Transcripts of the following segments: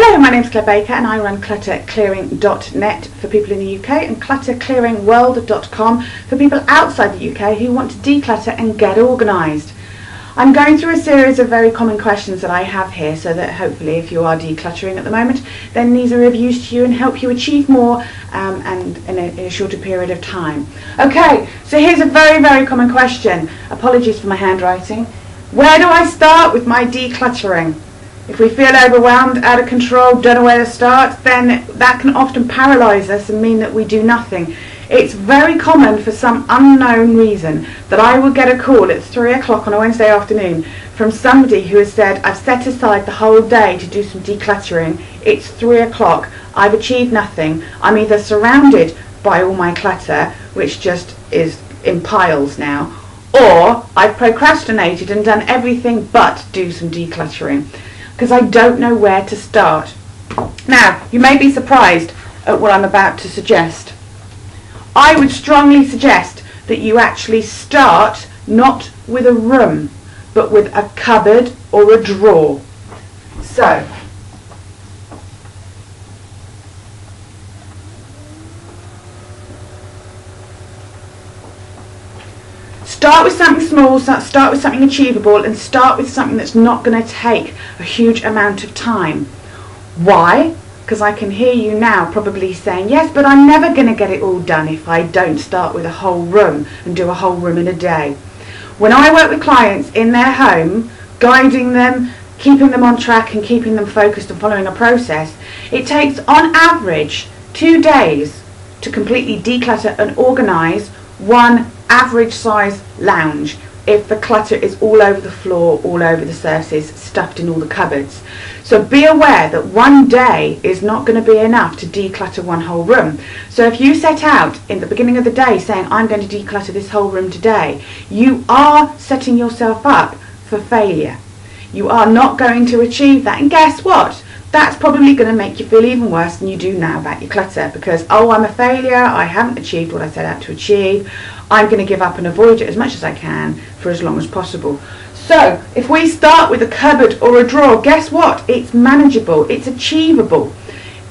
Hello, my name is Clare Baker and I run clutterclearing.net for people in the UK and clutterclearingworld.com for people outside the UK who want to declutter and get organised. I'm going through a series of very common questions that I have here so that hopefully if you are decluttering at the moment, then these are of use to you and help you achieve more and in a shorter period of time. Okay, so here's a very common question. Apologies for my handwriting. Where do I start with my decluttering? If we feel overwhelmed, out of control, don't know where to start, then that can often paralyse us and mean that we do nothing. It's very common for some unknown reason that I will get a call at 3 o'clock on a Wednesday afternoon from somebody who has said, I've set aside the whole day to do some decluttering, it's 3 o'clock, I've achieved nothing, I'm either surrounded by all my clutter, which just is in piles now, or I've procrastinated and done everything but do some decluttering, because I don't know where to start. Now, you may be surprised at what I'm about to suggest. I would strongly suggest that you actually start not with a room, but with a cupboard or a drawer. So, start with something small, start with something achievable, and start with something that's not going to take a huge amount of time. Why? Because I can hear you now probably saying, yes, but I'm never going to get it all done if I don't start with a whole room and do a whole room in a day. When I work with clients in their home, guiding them, keeping them on track and keeping them focused and following a process, it takes on average 2 days to completely declutter and organise one average size lounge if the clutter is all over the floor, all over the surfaces, stuffed in all the cupboards. So be aware that one day is not going to be enough to declutter one whole room. So if you set out in the beginning of the day saying, I'm going to declutter this whole room today, you are setting yourself up for failure. You are not going to achieve that. And guess what? That's probably going to make you feel even worse than you do now about your clutter, because, oh, I'm a failure, I haven't achieved what I set out to achieve, I'm going to give up and avoid it as much as I can for as long as possible. So if we start with a cupboard or a drawer, guess what? It's manageable, it's achievable.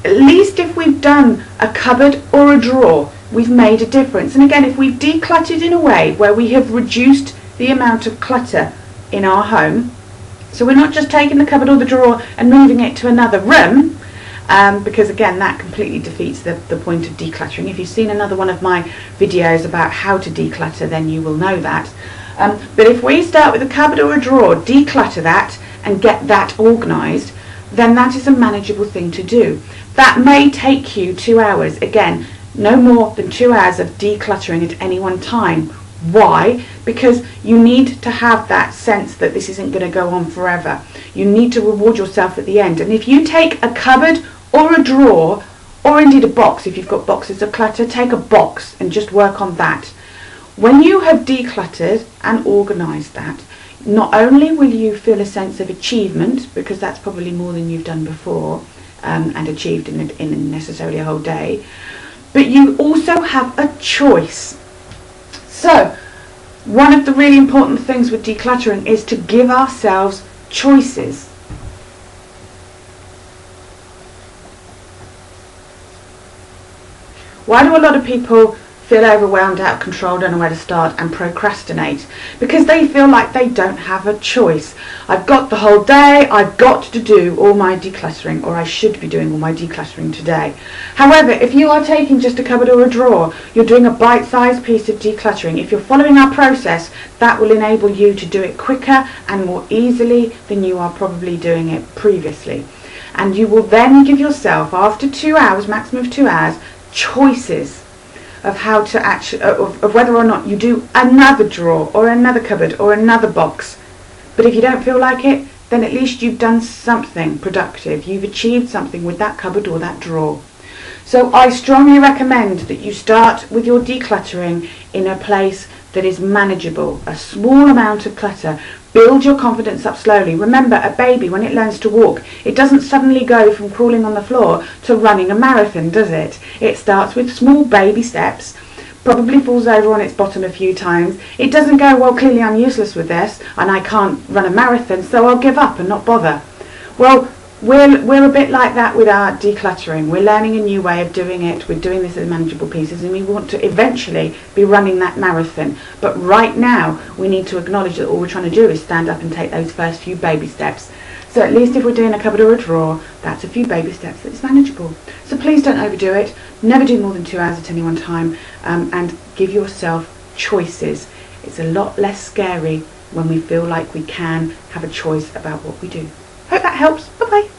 At least if we've done a cupboard or a drawer, we've made a difference. And again, if we've decluttered in a way where we have reduced the amount of clutter in our home, so we're not just taking the cupboard or the drawer and moving it to another room, because again that completely defeats the point of decluttering. If you've seen another one of my videos about how to declutter, then you will know that. But if we start with a cupboard or a drawer, declutter that and get that organised, then that is a manageable thing to do. That may take you 2 hours. Again, no more than 2 hours of decluttering at any one time. Why? Because you need to have that sense that this isn't going to go on forever. You need to reward yourself at the end. And if you take a cupboard or a drawer, or indeed a box, if you've got boxes of clutter, take a box and just work on that. When you have decluttered and organised that, not only will you feel a sense of achievement, because that's probably more than you've done before and achieved in necessarily a whole day, but you also have a choice. So, one of the really important things with decluttering is to give ourselves choices. Why do a lot of people feel overwhelmed, out of control, don't know where to start and procrastinate? Because they feel like they don't have a choice. I've got the whole day, I've got to do all my decluttering, or I should be doing all my decluttering today. However, if you are taking just a cupboard or a drawer, you're doing a bite-sized piece of decluttering. If you're following our process, that will enable you to do it quicker and more easily than you are probably doing it previously. And you will then give yourself, after 2 hours, maximum of 2 hours, choices of how to actually, of whether or not you do another drawer or another cupboard or another box. But if you don't feel like it, then at least you've done something productive. You've achieved something with that cupboard or that drawer. So I strongly recommend that you start with your decluttering in a place that is manageable, a small amount of clutter. Build your confidence up slowly. Remember, a baby, when it learns to walk, it doesn't suddenly go from crawling on the floor to running a marathon, does it? It starts with small baby steps, probably falls over on its bottom a few times. It doesn't go, well, clearly I'm useless with this and I can't run a marathon, so I'll give up and not bother. Well, we're a bit like that with our decluttering. We're learning a new way of doing it. We're doing this in manageable pieces, and we want to eventually be running that marathon. But right now, we need to acknowledge that all we're trying to do is stand up and take those first few baby steps. So at least if we're doing a cupboard or a drawer, that's a few baby steps that's manageable. So please don't overdo it. Never do more than 2 hours at any one time, and give yourself choices. It's a lot less scary when we feel like we can have a choice about what we do. Hope that helps. Bye bye.